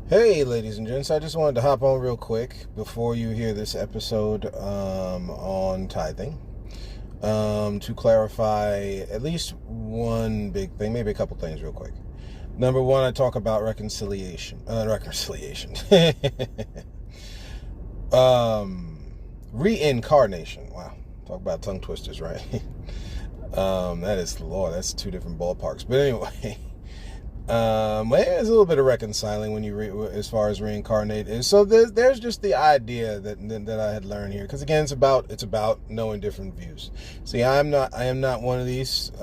Hey, ladies and gents, I just wanted to hop on real quick before you hear this episode on tithing to clarify at least one big thing, maybe a couple things real quick. Number one, I talk about reconciliation. Reincarnation. Wow. Talk about tongue twisters, right? That is, Lord, that's two different ballparks. But anyway. There's a little bit of reconciling when as far as reincarnate is. So there's just the idea that I had learned here, because again, it's about knowing different views. See, I am not one of these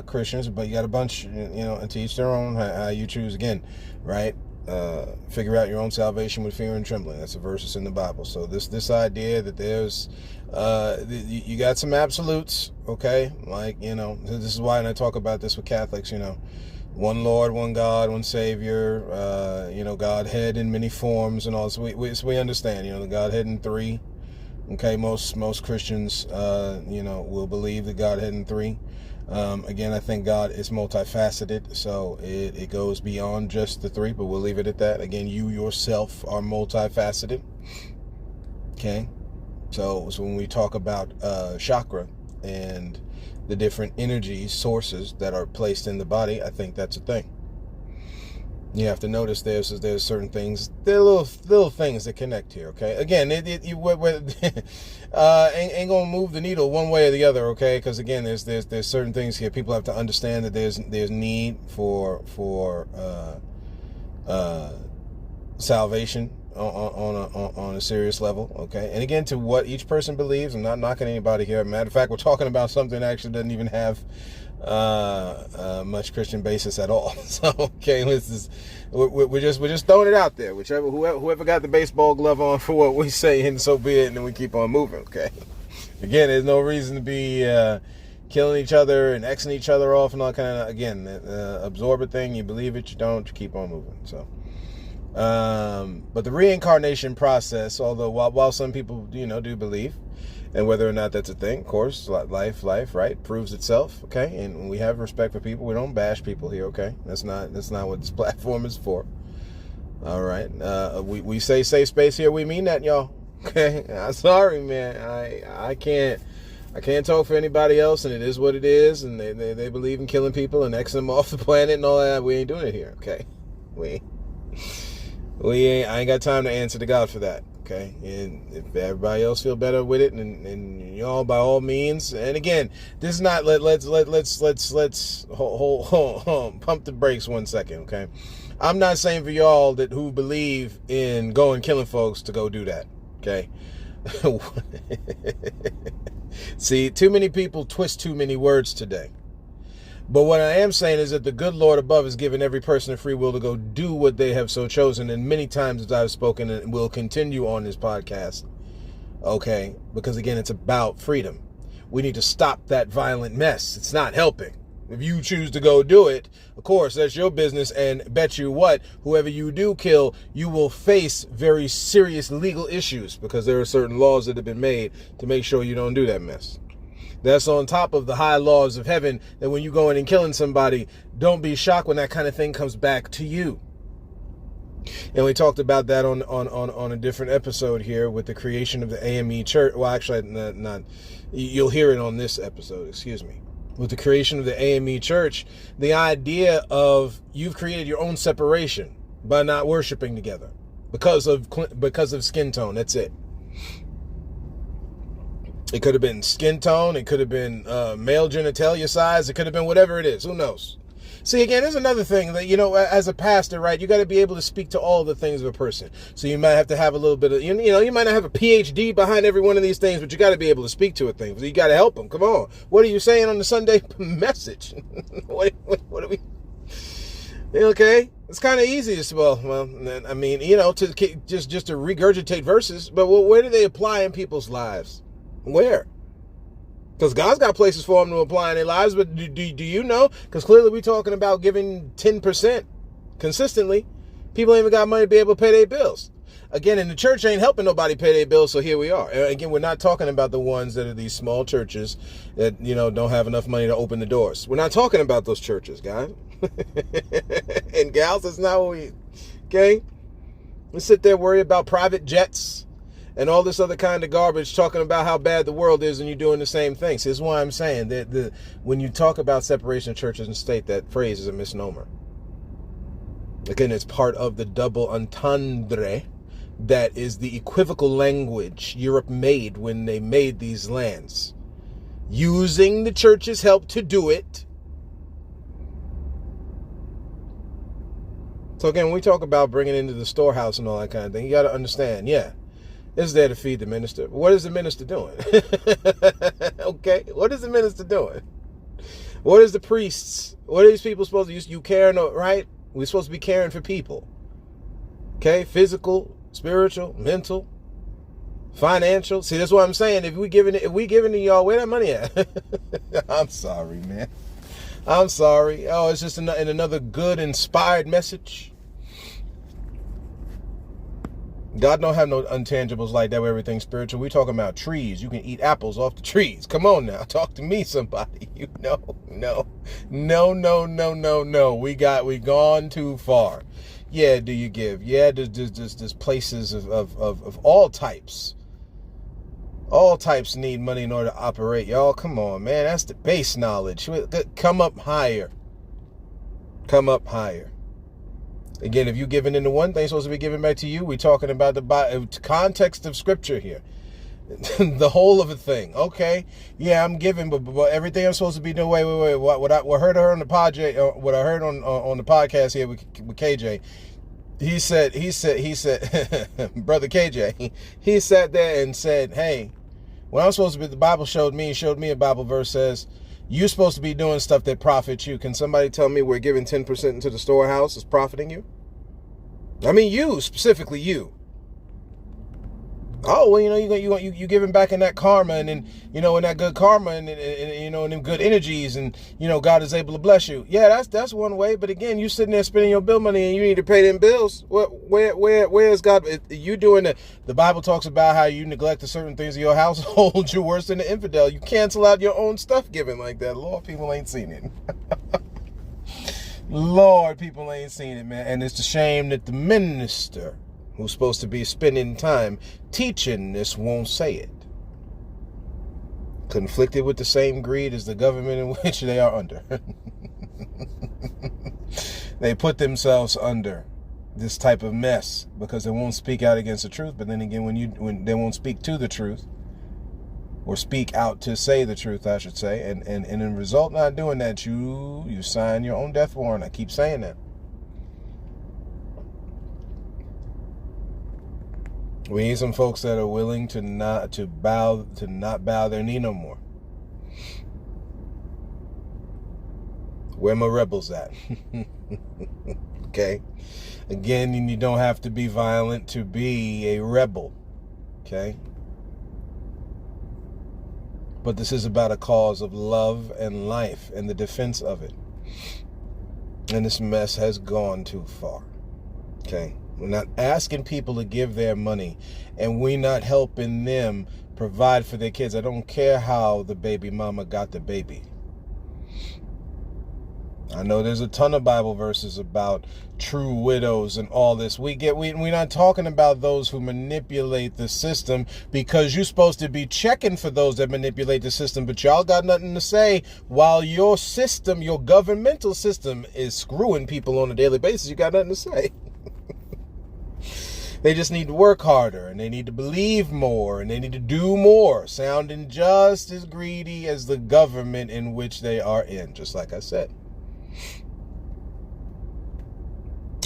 Christians, but you got a bunch, and to each their own. How you choose, again, right? Figure out your own salvation with fear and trembling. That's a verse that's in the Bible. So this idea that there's you got some absolutes, okay? Like, this is why, and I talk about this with Catholics, one Lord, one God, one Savior, Godhead in many forms and all. So we understand, the Godhead in three. Okay, most Christians, will believe the Godhead in three. Again, I think God is multifaceted, so it goes beyond just the three, but we'll leave it at that. Again, you yourself are multifaceted. Okay, so when we talk about chakra and the different energy sources that are placed in the body, I think that's a thing. You have to notice there's certain things, there are little things that connect here. Okay, again, ain't gonna move the needle one way or the other. Okay, because again, there's certain things here. People have to understand that there's need for salvation on a serious level, okay? And again, to what each person believes, I'm not knocking anybody here. Matter of fact, we're talking about something that actually doesn't even have much Christian basis at all. So, okay, we're just throwing it out there. Whoever got the baseball glove on for what we say, and so be it, and then we keep on moving, okay? Again, there's no reason to be killing each other and Xing each other off and all kind of, again, absorb a thing, you believe it, you don't, you keep on moving, so. But the reincarnation process, although while some people do believe, and whether or not that's a thing, of course, life, right, proves itself, okay, and we have respect for people. We don't bash people here, okay? That's not what this platform is for. All right, we say safe space here. We mean that, y'all. Okay, I'm sorry, man. I can't talk for anybody else, and it is what it is, and they believe in killing people and Xing them off the planet and all that. We ain't doing it here, okay? I ain't got time to answer to God for that, okay? And if everybody else feel better with it, and y'all, by all means. And again, this is not let's hold pump the brakes 1 second, okay? I'm not saying for y'all who believe in going killing folks to go do that, okay? See, too many people twist too many words today. But what I am saying is that the good Lord above has given every person a free will to go do what they have so chosen. And many times as I've spoken and will continue on this podcast, okay, because again, it's about freedom. We need to stop that violent mess. It's not helping. If you choose to go do it, of course, that's your business. And bet you what, whoever you do kill, you will face very serious legal issues, because there are certain laws that have been made to make sure you don't do that mess. That's on top of the high laws of heaven, that when you go in and killing somebody, don't be shocked when that kind of thing comes back to you. And we talked about that on a different episode here with the creation of the AME church. Well, actually, not you'll hear it on this episode, excuse me. With the creation of the AME church, the idea of you've created your own separation by not worshiping together because of skin tone. That's it. It could have been skin tone. It could have been male genitalia size. It could have been whatever it is. Who knows? See, again, there's another thing that, as a pastor, right, you got to be able to speak to all the things of a person. So you might have to have a little bit of, you might not have a PhD behind every one of these things, but you got to be able to speak to a thing. So you got to help them. Come on. What are you saying on the Sunday message? what are we? Okay. It's kind of easy as well. I mean, to just to regurgitate verses, but where do they apply in people's lives? Where? Because God's got places for them to apply in their lives, but do you know? Because clearly we're talking about giving 10% consistently. People ain't even got money to be able to pay their bills. Again, and the church ain't helping nobody pay their bills, so here we are. Again, we're not talking about the ones that are these small churches that, don't have enough money to open the doors. We're not talking about those churches, guys. And gals, that's not what we, okay? Let's sit there worry about private jets and all this other kind of garbage, talking about how bad the world is, and you're doing the same things. This is why I'm saying that when you talk about separation of churches and state, that phrase is a misnomer. Again, it's part of the double entendre that is the equivocal language Europe made when they made these lands, using the church's help to do it. So again, when we talk about bringing into the storehouse and all that kind of thing, you got to understand, yeah, it's there to feed the minister. What is the minister doing? Okay, what is the minister doing? What is the priests? What are these people supposed to use? You caring, right? We're supposed to be caring for people. Okay, physical, spiritual, mental, financial. See, that's what I'm saying. If we giving to y'all, where that money at? I'm sorry, man. I'm sorry. Oh, it's just in another good, inspired message. God don't have no intangibles like that where everything's spiritual. We talking about trees. You can eat apples off the trees. Come on now. Talk to me, somebody. No. We gone too far. Yeah, do you give? Yeah, there's places of all types. All types need money in order to operate. Y'all, come on, man. That's the base knowledge. Come up higher. Come up higher. Again, if you're giving into one thing, it's supposed to be given back to you. We're talking about the context of Scripture here. The whole of a thing. Okay, yeah, I'm giving, but everything I'm supposed to be doing. Wait. What I heard on the podcast, what I heard on the podcast here with KJ. He said, Brother KJ, he sat there and said, hey, when I'm supposed to be, the Bible showed me a Bible verse says, you're supposed to be doing stuff that profits you. Can somebody tell me where giving 10% into the storehouse is profiting you? I mean, you, specifically you. Oh, well, you giving back in that karma, and then, in that good karma, and in them good energies, and, God is able to bless you. Yeah, that's one way. But again, you sitting there spending your bill money, and you need to pay them bills. Where is God? You doing the Bible talks about how you neglect the certain things of your household. You're worse than the infidel. You cancel out your own stuff giving like that. Lord, people ain't seen it. Lord, people ain't seen it, man. And it's a shame that the minister who's supposed to be spending time teaching this won't say it. Conflicted with the same greed as the government in which they are under. They put themselves under this type of mess because they won't speak out against the truth. But then again, when they won't speak to the truth, or speak out to say the truth, I should say, and in the result not doing that, you sign your own death warrant. I keep saying that. We need some folks that are willing to not bow their knee no more. Where my rebels at? Okay. Again, you don't have to be violent to be a rebel. Okay. But this is about a cause of love and life and the defense of it. And this mess has gone too far. Okay. We're not asking people to give their money, and we're not helping them provide for their kids. I don't care how the baby mama got the baby. I know there's a ton of Bible verses about true widows and all this. We're not talking about those who manipulate the system, because you're supposed to be checking for those that manipulate the system, but y'all got nothing to say while your system, your governmental system, is screwing people on a daily basis. You got nothing to say. They just need to work harder, and they need to believe more, and they need to do more, sounding just as greedy as the government in which they are in, just like I said.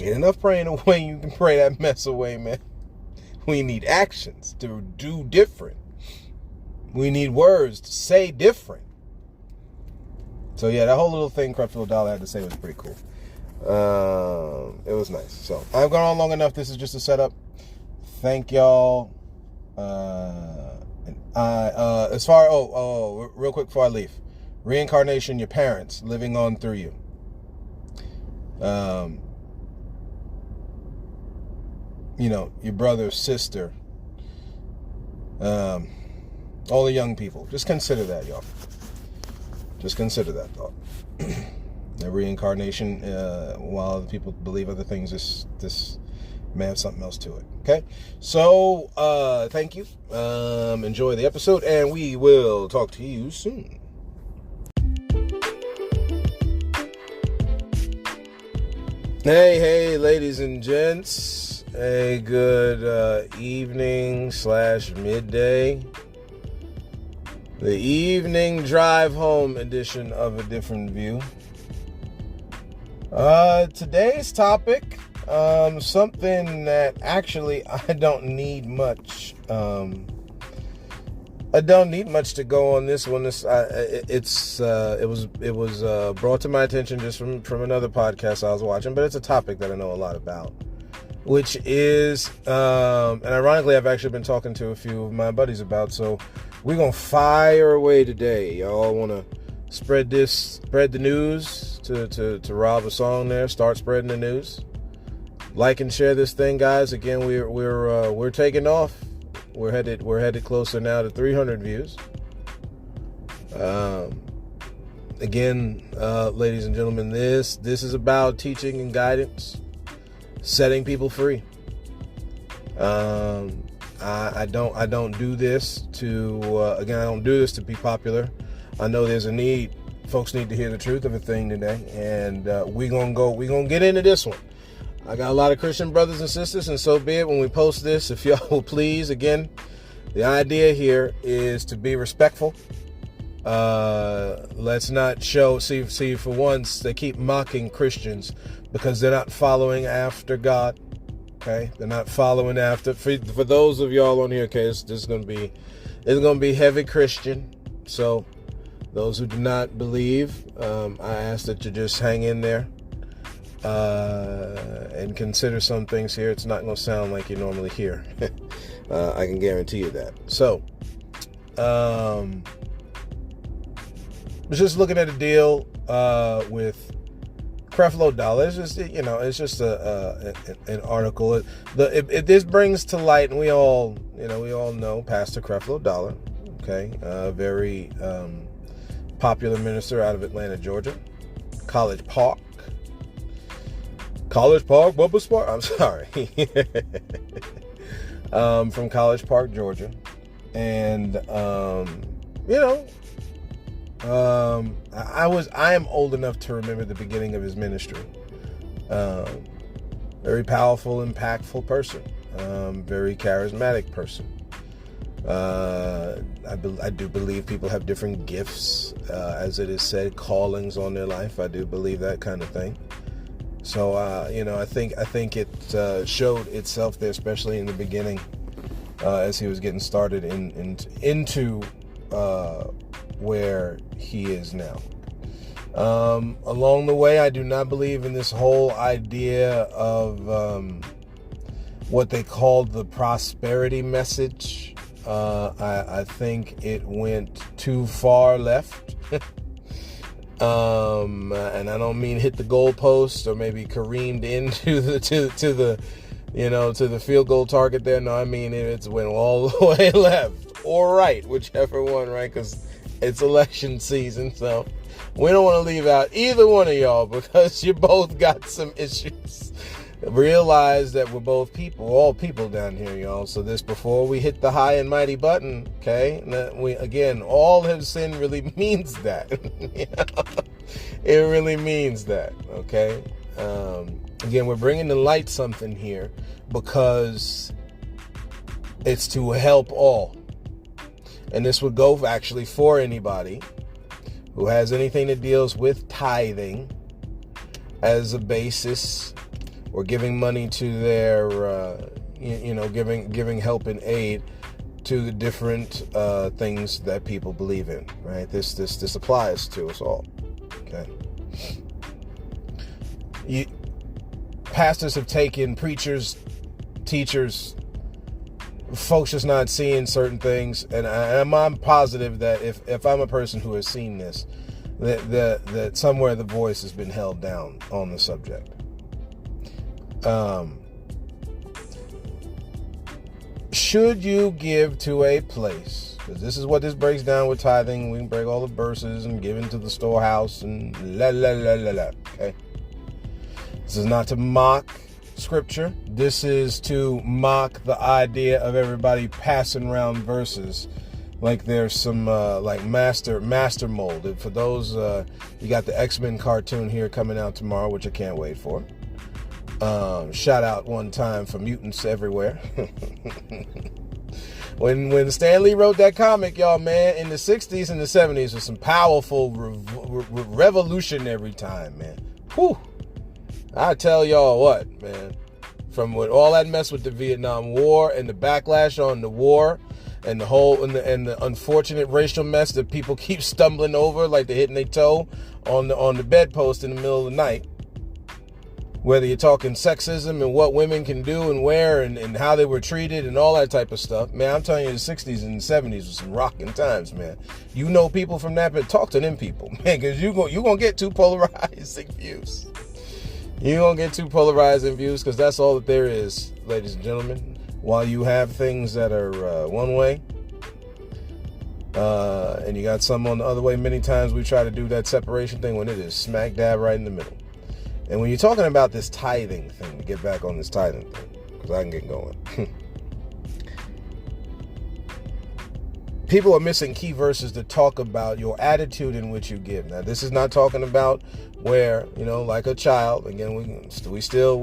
Ain't enough praying away. You can pray that mess away, man. We need actions to do different. We need words to say different. So yeah, that whole little thing Creflo Dollar had to say was pretty cool. It was nice. So I've gone on long enough. This is just a setup. Thank y'all. As far real quick before I leave, reincarnation, your parents living on through you. Your brother, sister, all the young people. Just consider that, y'all. Just consider that thought. The reincarnation, while other people believe other things, this may have something else to it. Okay, so thank you. Enjoy the episode, and we will talk to you soon. Hey, ladies and gents. A good evening / midday. The evening drive home edition of A Different View. Today's topic, something that actually I don't need much. I don't need much to go on this one. It was brought to my attention just from another podcast I was watching, but it's a topic that I know a lot about, which is, and ironically, I've actually been talking to a few of my buddies about. So we're gonna fire away today. Y'all want to spread the news to rob a song there. Start spreading the news. Like and share this thing, guys. Again, we're taking off. We're headed closer now to 300 views. Again, ladies and gentlemen, this is about teaching and guidance, setting people free. I don't do this to I don't do this to be popular. I know there's a need. Folks need to hear the truth of a thing today, and we're gonna get into this one. I got a lot of Christian brothers and sisters, and so be it when we post this. If y'all will please, again, the idea here is to be respectful. Let's not see for once, they keep mocking Christians because they're not following after God. Okay, they're not following after. For those of y'all on here, okay, it's gonna be heavy Christian. So those who do not believe, I ask that you just hang in there. And consider some things here. It's not going to sound like you normally hear. I can guarantee you that. So, just looking at a deal with Creflo Dollar. It's just an article. This brings to light, and we all know Pastor Creflo Dollar. Okay, very popular minister out of Atlanta, Georgia. College Park, Bubba Spark. I'm sorry. From College Park, Georgia. And, I am old enough to remember the beginning of his ministry. Very powerful, impactful person. Very charismatic person. I do believe people have different gifts, as it is said, callings on their life. I do believe that kind of thing. So, I think it showed itself there, especially in the beginning, as he was getting started into where he is now. Along the way, I do not believe in this whole idea of what they called the prosperity message. I think it went too far left. And I don't mean hit the goalpost or maybe careened into the field goal target there. No, I mean it went all the way left or right, whichever one, right? Because it's election season, so we don't want to leave out either one of y'all because you both got some issues. Realize that we're both people, all people down here, y'all. So this before we hit the high and mighty button, okay? All have sinned really means that. It really means that, okay? Again, we're bringing to light something here because it's to help all. And this would go actually for anybody who has anything that deals with tithing as a basis, or giving money to their, giving help and aid to the different things that people believe in, right? This applies to us all, okay? Pastors have taken, preachers, teachers, folks just not seeing certain things, and I'm positive that if I'm a person who has seen this, that somewhere the voice has been held down on the subject. Should you give to a place? Because this is what this breaks down with tithing. We can break all the verses and give into the storehouse and la la la la la. Okay. This is not to mock scripture. This is to mock the idea of everybody passing around verses like there's some like master mold. And for those, you got the X-Men cartoon here coming out tomorrow, which I can't wait for. Shout out one time for mutants everywhere. When Stan Lee wrote that comic, y'all, man, in the 60s and the 70s was some powerful revolutionary time, man. Whew. I tell y'all what, man. From with all that mess with the Vietnam War and the backlash on the war and the whole and the unfortunate racial mess that people keep stumbling over like they're hitting their toe on the bedpost in the middle of the night. Whether you're talking sexism and what women can do and wear and how they were treated and all that type of stuff. Man, I'm telling you, the 60s and the 70s was some rocking times, man. You know people from that, but talk to them people, man, because you're going to get too polarizing views. You're going to get too polarizing views because that's all that there is, ladies and gentlemen. While you have things that are one way, and you got some on the other way, many times we try to do that separation thing when it is smack dab right in the middle. And when you're talking about this tithing thing, to get back on this tithing thing, because I can get going. People are missing key verses to talk about your attitude in which you give. Now, this is not talking about where, like a child. Again, we still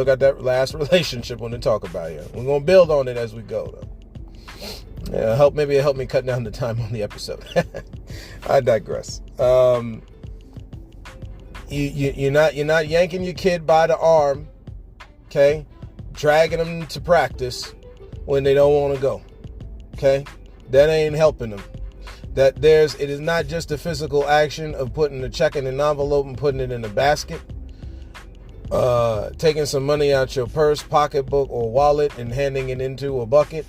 got that last relationship when to talk about here. We're gonna build on it as we go, though. Yeah, maybe it helped me cut down the time on the episode. I digress. You're not yanking your kid by the arm, okay, dragging them to practice when they don't want to go, okay. That ain't helping them. It is not just a physical action of putting a check in an envelope and putting it in a basket, taking some money out your purse, pocketbook, or wallet and handing it into a bucket,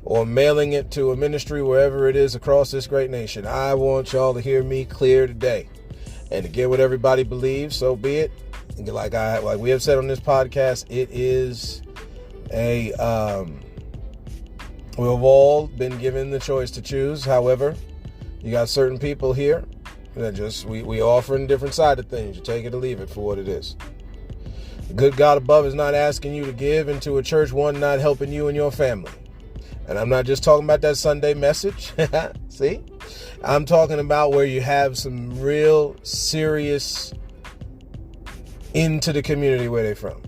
or mailing it to a ministry wherever it is across this great nation. I want y'all to hear me clear today. And to get what everybody believes, so be it. Like we have said on this podcast, it is we've all been given the choice to choose. However, you got certain people here that we offer a different side of things. You take it or leave it for what it is. The good God above is not asking you to give into a church, one, not helping you and your family. And I'm not just talking about that Sunday message. See? I'm talking about where you have some real serious into the community where they're from.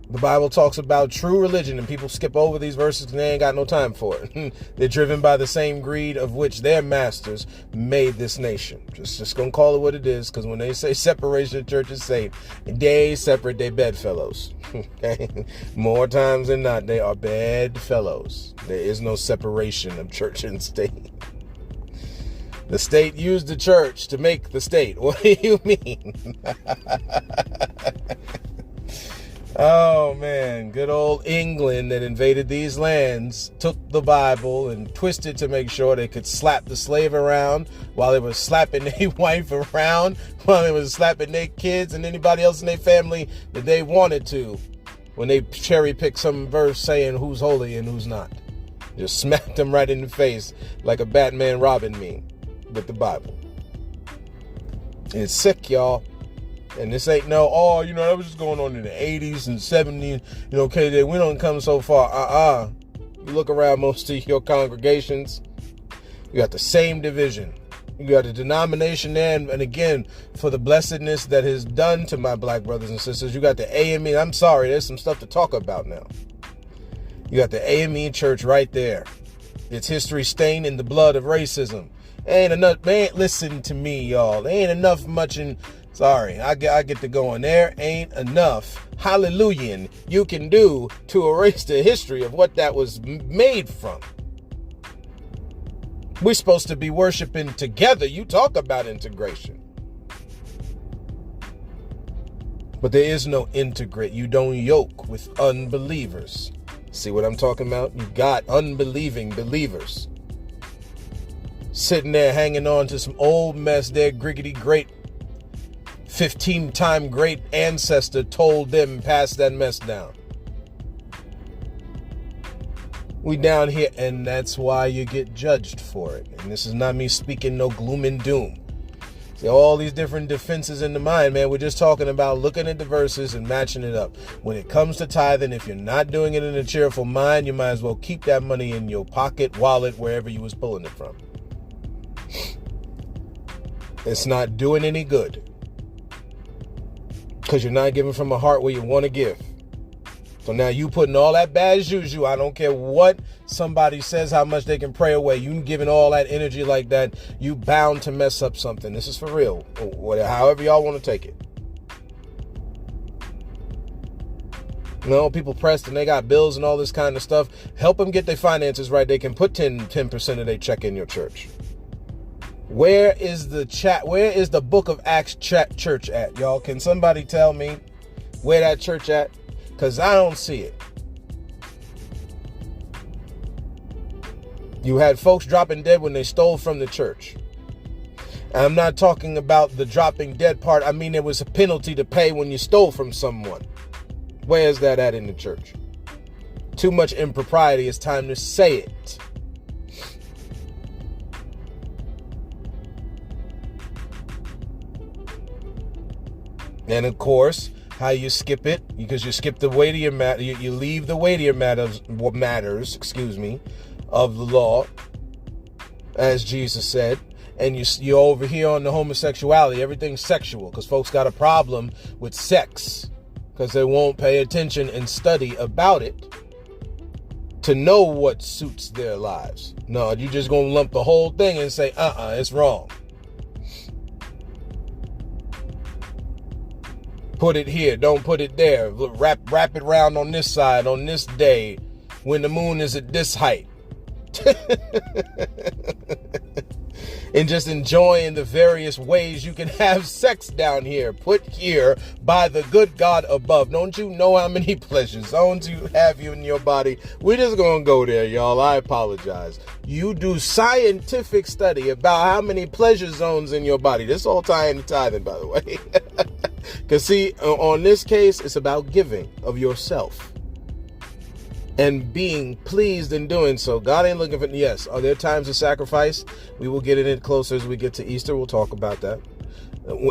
The Bible talks about true religion, and people skip over these verses and they ain't got no time for it. They're driven by the same greed of which their masters made this nation. Just gonna call it what it is, because when they say separation of church and state, they separate their bedfellows. Okay? More times than not, they are bedfellows. There is no separation of church and state. The state used the church to make the state. What do you mean? Oh, man. Good old England that invaded these lands took the Bible and twisted to make sure they could slap the slave around while they were slapping their wife around, while they were slapping their kids and anybody else in their family that they wanted to, when they cherry-picked some verse saying who's holy and who's not. Just smacked them right in the face like a Batman Robin meme with the Bible. It's sick, y'all. And this ain't that was just going on in the 80s and 70s. Okay, we don't come so far. You look around most of your congregations, you got the same division. You got a denomination there, and again, for the blessedness that is done to my black brothers and sisters, you got the AME. I'm sorry, there's some stuff to talk about now. You got the AME church right there. Its history stained in the blood of racism. Ain't enough, man, listen to me, y'all. There ain't enough much in... Sorry, I get to going. There ain't enough hallelujah you can do to erase the history of what that was made from. We're supposed to be worshiping together. You talk about integration. But there is no integrate. You don't yoke with unbelievers. See what I'm talking about? You got unbelieving believers sitting there hanging on to some old mess their griggity great 15-time great ancestor told them pass that mess down. We down here, and that's why you get judged for it. And this is not me speaking no gloom and doom. See, all these different defenses in the mind, man. We're just talking about looking at the verses and matching it up. When it comes to tithing, if you're not doing it in a cheerful mind, you might as well keep that money in your pocket, wallet, wherever you was pulling it from. It's not doing any good. Because you're not giving from a heart where you want to give. So now you putting all that bad juju, I don't care what somebody says, how much they can pray away. You giving all that energy like that, you bound to mess up something. This is for real. However y'all want to take it. You know, people pressed and they got bills and all this kind of stuff. Help them get their finances right. They can put 10% of their check in your church. Where is the chat? Where is the Book of Acts church at, y'all? Can somebody tell me where that church at? Because I don't see it. You had folks dropping dead when they stole from the church. And I'm not talking about the dropping dead part. I mean, there was a penalty to pay when you stole from someone. Where is that at in the church? Too much impropriety. It's time to say it. And of course, how you skip it, because you skip the weightier matter, you leave the weightier matters, of the law, as Jesus said, and you're over here on the homosexuality. Everything's sexual, because folks got a problem with sex, because they won't pay attention and study about it to know what suits their lives. No, you just gonna lump the whole thing and say, it's wrong. Put it here, don't put it there. Wrap it around on this side, on this day, when the moon is at this height. And just enjoying the various ways you can have sex down here. Put here by the good God above. Don't you know how many pleasure zones you have in your body? We're just going to go there, y'all. I apologize. You do scientific study about how many pleasure zones in your body. This all tying to tithing, by the way. Because see, on this case, it's about giving of yourself and being pleased in doing so. God ain't looking for, yes, are there times of sacrifice? We will get in it closer as we get to Easter. We'll talk about that.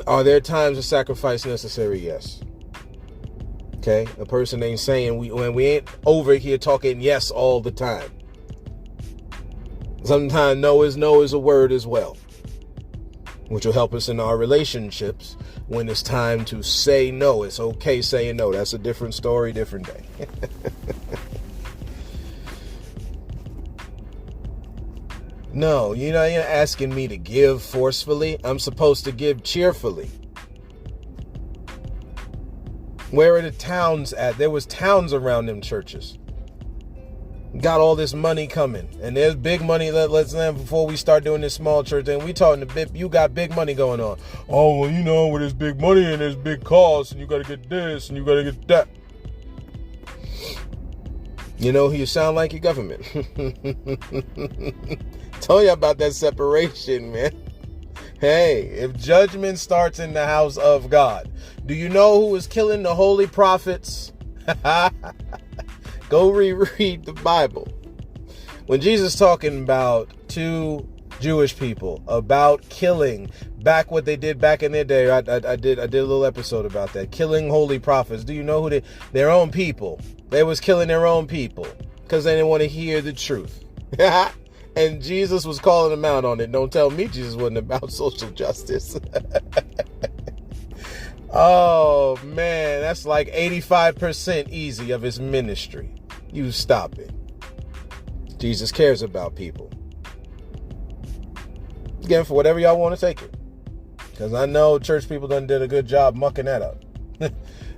Are there times of sacrifice necessary? Yes. Okay. A person ain't saying when we ain't over here talking yes all the time. Sometimes no is a word as well, which will help us in our relationships when it's time to say no. It's okay saying no. That's a different story, different day. No, you're asking me to give forcefully. I'm supposed to give cheerfully. Where are the towns at? There was towns around them churches. Got all this money coming. And there's big money. Let's land before we start doing this small church thing. We talking you got big money going on. Oh, well, where there's big money and there's big costs and you got to get this and you got to get that. You sound like your government. Tell you about that separation, man. Hey, if judgment starts in the house of God, do you know who was killing the holy prophets? Go reread the Bible. When Jesus talking about two Jewish people about killing back what they did back in their day, I did a little episode about that, killing holy prophets. Do you know who their own people? They was killing their own people because they didn't want to hear the truth. And Jesus was calling them out on it. Don't tell me Jesus wasn't about social justice. Oh, man, that's like 85% easy of his ministry. You stop it. Jesus cares about people. Again, for whatever y'all want to take it. Because I know church people done did a good job mucking that up.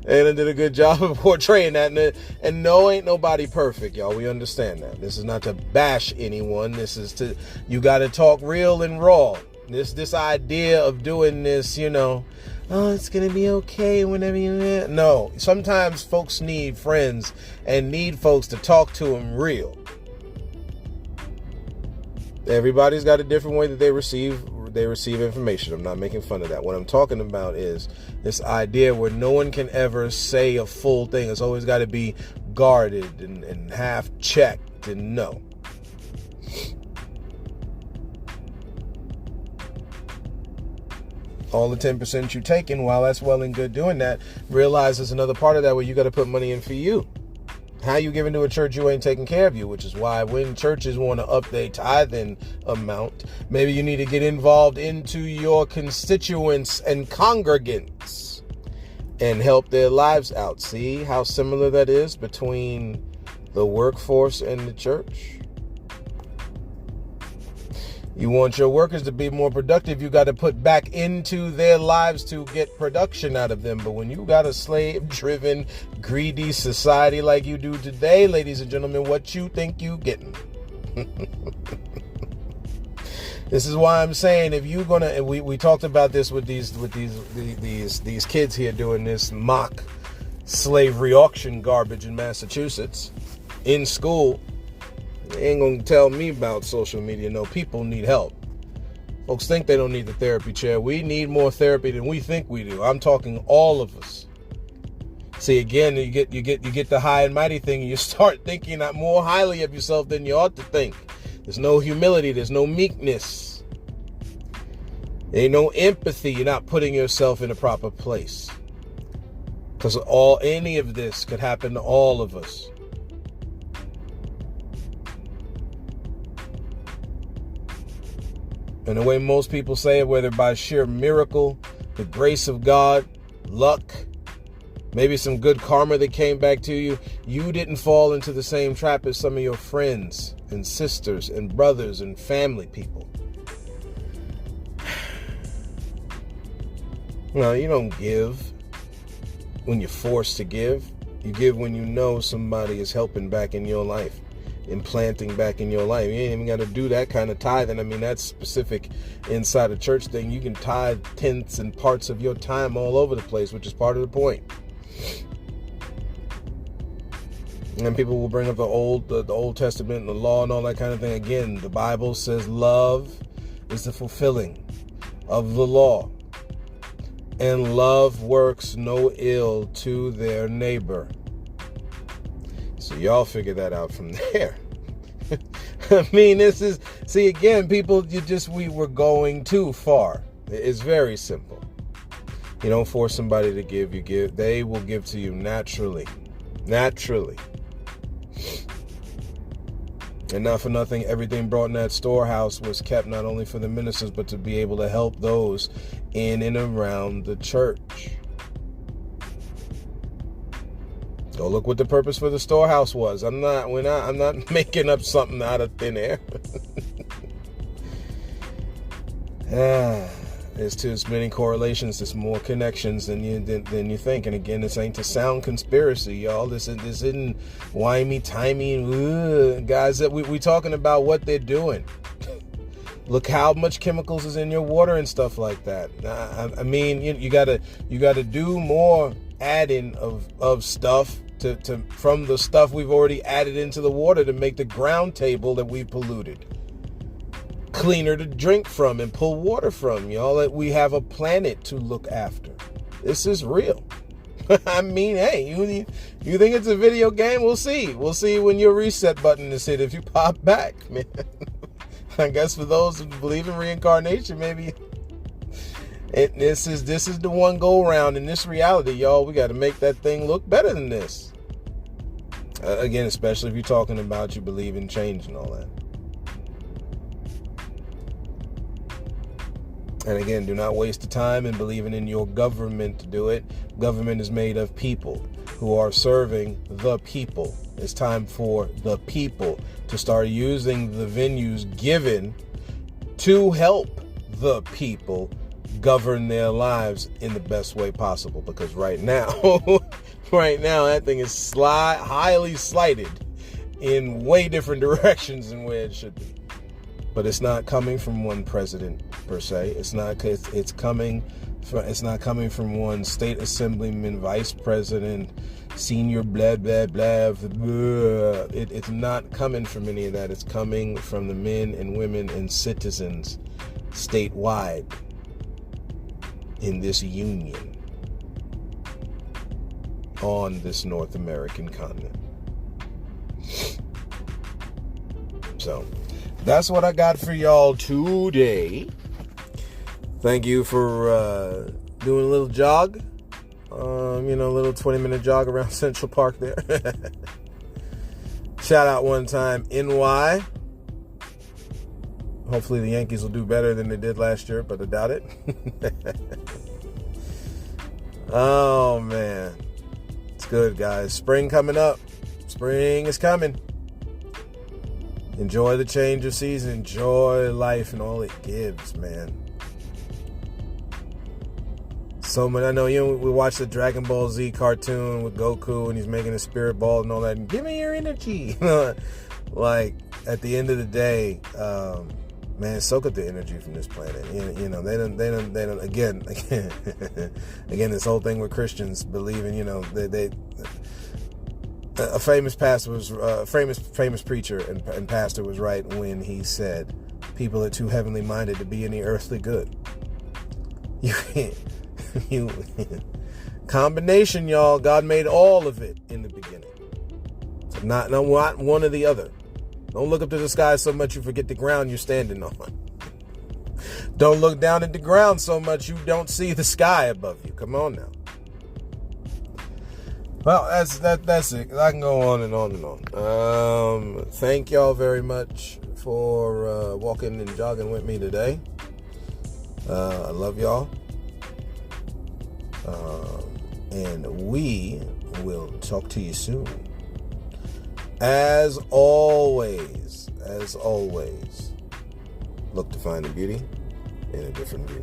They done did a good job of portraying that. And no, ain't nobody perfect, y'all. We understand that. This is not to bash anyone. This is you got to talk real and raw. This idea of doing this, oh, it's going to be okay whenever you... No, sometimes folks need friends and need folks to talk to them real. Everybody's got a different way that they receive information. I'm not making fun of that. What I'm talking about is this idea where no one can ever say a full thing. It's always got to be guarded and half checked and no. all the 10% you're taking, while that's well and good doing that, realize there's another part of that where you got to put money in for you. How you giving to a church you ain't taking care of you, which is why when churches want to up their tithing amount, maybe you need to get involved into your constituents and congregants and help their lives out. See how similar that is between the workforce and the church? You want your workers to be more productive, you got to put back into their lives to get production out of them. But when you got a slave-driven, greedy society like you do today, ladies and gentlemen, what you think you getting? This is why I'm saying, if you're gonna, and we talked about this with these kids here doing this mock slavery auction garbage in Massachusetts in school. They ain't gonna tell me about social media. No, people need help. Folks think they don't need the therapy chair. We need more therapy than we think we do. I'm talking all of us. See, again, you get the high and mighty thing, and you start thinking more highly of yourself than you ought to think. There's no humility. There's no meekness. There ain't no empathy. You're not putting yourself in a proper place. Because any of this could happen to all of us. And the way most people say it, whether by sheer miracle, the grace of God, luck, maybe some good karma that came back to you, you didn't fall into the same trap as some of your friends and sisters and brothers and family people. No, you don't give when you're forced to give. You give when you know somebody is helping back in your life, implanting back in your life. You ain't even got to do that kind of tithing. I mean, that's specific inside a church thing. You can tithe tenths and parts of your time all over the place, which is part of the point. And people will bring up the Old Testament and the law and all that kind of thing. Again, the Bible says love is the fulfilling of the law. And love works no ill to their neighbor. So y'all figure that out from there. I mean, again, people, we were going too far. It's very simple. You don't force somebody to give, you give. They will give to you naturally. Naturally. And not for nothing, everything brought in that storehouse was kept not only for the ministers, but to be able to help those in and around the church. Go look what the purpose for the storehouse was. I'm not making up something out of thin air. There's too many correlations. There's more connections than you think. And again, this ain't to sound conspiracy, y'all. This isn't wimey-timey. Guys, that we talking about what they're doing. Look how much chemicals is in your water and stuff like that. I mean, you gotta do more adding of stuff to from the stuff we've already added into the water to make the ground table that we've polluted cleaner to drink from and pull water from, y'all. That we have a planet to look after. This is real. I mean, hey, you think it's a video game? We'll see. We'll see when your reset button is hit if you pop back, man. I guess for those who believe in reincarnation, maybe this is the one go round in this reality, y'all. We got to make that thing look better than this. Again, especially if you're talking about you believe in change and all that. And again, do not waste the time in believing in your government to do it. Government is made of people who are serving the people. It's time for the people to start using the venues given to help the people govern their lives in the best way possible. Because right now, that thing is highly slighted in way different directions than where it should be. But it's not coming from one president per se. It's not coming from one state assemblyman, vice president, senior blah blah blah. It's not coming from any of that. It's coming from the men and women and citizens statewide in this union on this North American continent. So that's what I got for y'all today. Thank you for doing a little jog. A little 20-minute jog around Central Park there. Shout out one time, NY. Hopefully the Yankees will do better than they did last year, but I doubt it. Oh, man. It's good, guys. Spring coming up. Spring is coming. Enjoy the change of season. Enjoy life and all it gives, man. So much. I know we watched the Dragon Ball Z cartoon with Goku and he's making a spirit ball and all that. And give me your energy. Like, at the end of the day, man, soak up the energy from this planet. They don't. Again, this whole thing with Christians believing, a famous pastor was, famous preacher and pastor was right when he said, people are too heavenly minded to be any earthly good. Combination, y'all. God made all of it in the beginning. So not one or the other. Don't look up to the sky so much you forget the ground you're standing on. Don't look down at the ground so much you don't see the sky above you. Come on now. Well, that's it. I can go on and on and on. Thank y'all very much for walking and jogging with me today. I love y'all. And we will talk to you soon. As always, look to find the beauty in a different view.